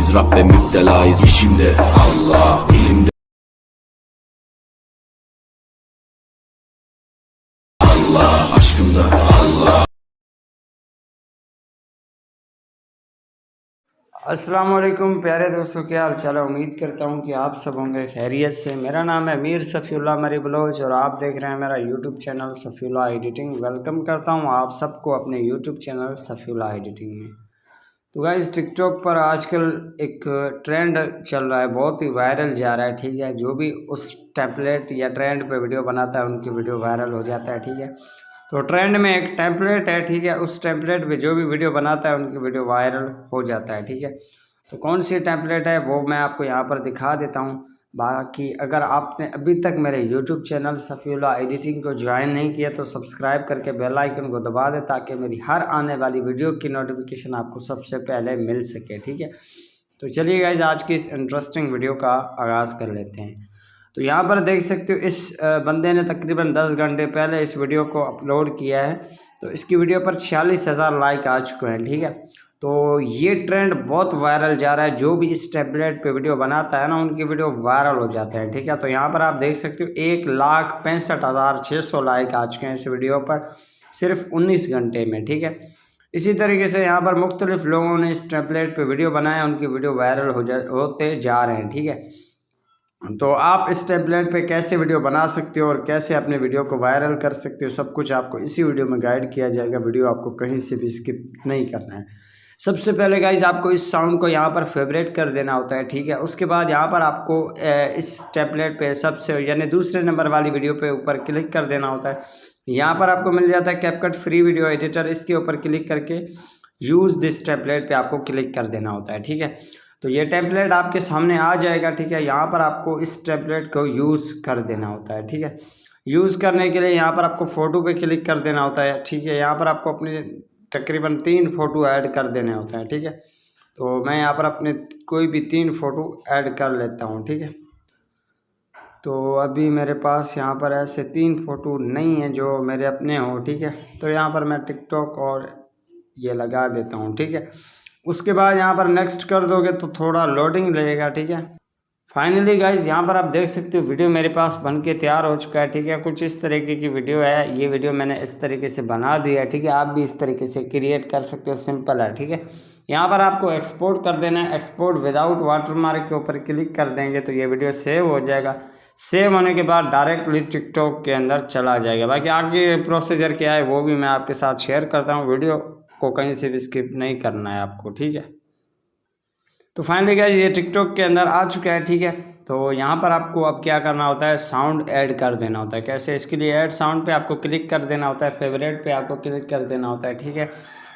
Biz Rabbe müptelayız işimde Allah dilimde Allah aşkımda Allah। अस्सलाम वालेकुम प्यारे दोस्तों, क्या हाल चाल है। उम्मीद करता हूँ कि आप सब होंगे खैरियत से। मेरा नाम है मीर सफ़ीउल्लाह मरी बलोच और आप देख रहे हैं मेरा YouTube channel Safiullah editing. Welcome करता हूँ आप सबको अपने यूट्यूब चैनल सफ़ीउल्लाह एडिटिंग में। तो गाइस, टिकटॉक पर आजकल एक ट्रेंड चल रहा है, बहुत ही वायरल जा रहा है, ठीक है। जो भी उस टेम्पलेट या ट्रेंड पे वीडियो बनाता है उनकी वीडियो वायरल हो जाता है, ठीक है। तो ट्रेंड में एक टेम्पलेट है, ठीक है, उस टेम्पलेट पे जो भी वीडियो बनाता है उनकी वीडियो वायरल हो जाता है, ठीक है। तो कौन सी टेम्पलेट है वो मैं आपको यहाँ पर दिखा देता हूँ। बाकी अगर आपने अभी तक मेरे यूट्यूब चैनल सफ़ीउल्लाह एडिटिंग को ज्वाइन नहीं किया तो सब्सक्राइब करके बेल आइकन को दबा दें ताकि मेरी हर आने वाली वीडियो की नोटिफिकेशन आपको सबसे पहले मिल सके, ठीक है। तो चलिए गाइस, आज की इस इंटरेस्टिंग वीडियो का आगाज़ कर लेते हैं। तो यहाँ पर देख सकते हो इस बंदे ने तकरीबन 10 घंटे पहले इस वीडियो को अपलोड किया है। तो इसकी वीडियो पर 46,000 लाइक आ चुके हैं, ठीक है। तो ये ट्रेंड बहुत वायरल जा रहा है, जो भी इस टेम्पलेट पे वीडियो बनाता है ना उनकी वीडियो वायरल हो जाते हैं, ठीक है। तो यहाँ पर आप देख सकते हो 1,65,600 लाइक आ चुके हैं इस वीडियो पर सिर्फ 19 घंटे में, ठीक है। इसी तरीके से यहाँ पर मुख्तलिफ लोगों ने इस टेम्पलेट पे वीडियो बनाया, उनकी वीडियो वायरल होते जा रहे हैं, ठीक है। तो आप इस टेम्पलेट पे कैसे वीडियो बना सकते हो और कैसे अपने वीडियो को वायरल कर सकते हो, सब कुछ आपको इसी वीडियो में गाइड किया जाएगा। वीडियो आपको कहीं से भी स्किप नहीं करना है। सबसे पहले गाइज आपको इस साउंड को यहाँ पर फेवरेट कर देना होता है, ठीक है। उसके बाद यहाँ पर आपको इस टेम्पलेट पे सबसे यानी दूसरे नंबर वाली वीडियो पे ऊपर क्लिक कर देना होता है। यहाँ पर आपको मिल जाता है कैपकट फ्री वीडियो एडिटर, इसके ऊपर क्लिक करके यूज़ दिस टेम्पलेट पे आपको क्लिक कर देना होता है, ठीक है। तो ये टेम्पलेट आपके सामने आ जाएगा, ठीक है। यहाँ पर आपको इस टेम्पलेट को यूज़ कर देना होता है, ठीक है। यूज़ करने के लिए यहाँ पर आपको फ़ोटो पे क्लिक कर देना होता है, ठीक है। यहाँ पर आपको अपने तकरीबन 3 फ़ोटो ऐड कर देने होते हैं, ठीक है। तो मैं यहाँ पर अपने कोई भी 3 फ़ोटो ऐड कर लेता हूँ, ठीक है। तो अभी मेरे पास यहाँ पर ऐसे 3 फ़ोटो नहीं है जो मेरे अपने हों, ठीक है। तो यहाँ पर मैं टिकटॉक और ये लगा देता हूँ, ठीक है। उसके बाद यहाँ पर नेक्स्ट कर दोगे तो थोड़ा लोडिंग लगेगा, ठीक है। फाइनली गाइज यहाँ पर आप देख सकते हो वीडियो मेरे पास बन के तैयार हो चुका है, ठीक है। कुछ इस तरीके की वीडियो है, ये वीडियो मैंने इस तरीके से बना दी है, ठीक है। आप भी इस तरीके से क्रिएट कर सकते हो, सिंपल है, ठीक है। यहाँ पर आपको एक्सपोर्ट कर देना है। एक्सपोर्ट विदाउट वाटरमार्क के ऊपर क्लिक कर देंगे तो ये वीडियो सेव हो जाएगा। सेव होने के बाद डायरेक्टली टिकटॉक के अंदर चला जाएगा। बाकी आगे प्रोसीजर क्या है वो भी मैं आपके साथ शेयर करता हूँ। वीडियो को कहीं से भी स्किप नहीं करना है आपको, ठीक है। तो फाइनली गाइस ये टिकटॉक के अंदर आ चुका है, ठीक है। तो यहाँ पर आपको अब क्या करना होता है, साउंड ऐड कर देना होता है। कैसे, इसके लिए ऐड साउंड पे आपको क्लिक कर देना होता है, फेवरेट पे आपको क्लिक कर देना होता है, ठीक है।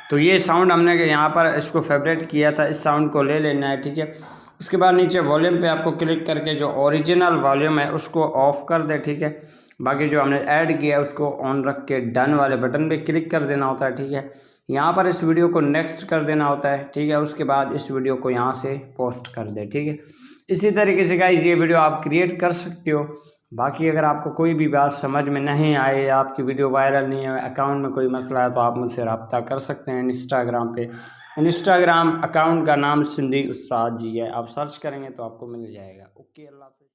तो ये साउंड हमने यहाँ पर इसको फेवरेट किया था, इस साउंड को ले लेना है, ठीक है। उसके बाद नीचे वॉल्यूम पे आपको क्लिक करके जो ओरिजिनल वॉल्यूम है उसको ऑफ कर दे, ठीक है। बाकी जो हमने ऐड किया है उसको ऑन रख के डन वाले बटन पे क्लिक कर देना होता है, ठीक है। यहाँ पर इस वीडियो को नेक्स्ट कर देना होता है, ठीक है। उसके बाद इस वीडियो को यहाँ से पोस्ट कर दे, ठीक है। इसी तरीके से गाइस ये वीडियो आप क्रिएट कर सकते हो। बाकी अगर आपको कोई भी बात समझ में नहीं आए, आपकी वीडियो वायरल नहीं है, अकाउंट में कोई मसला है तो आप मुझसे रब्ता कर सकते हैं इंस्टाग्राम पे। इंस्टाग्राम अकाउंट का नाम सिंधी उस्ताद जी है, आप सर्च करेंगे तो आपको मिल जाएगा। ओके, अल्लाह हाफ़िज़।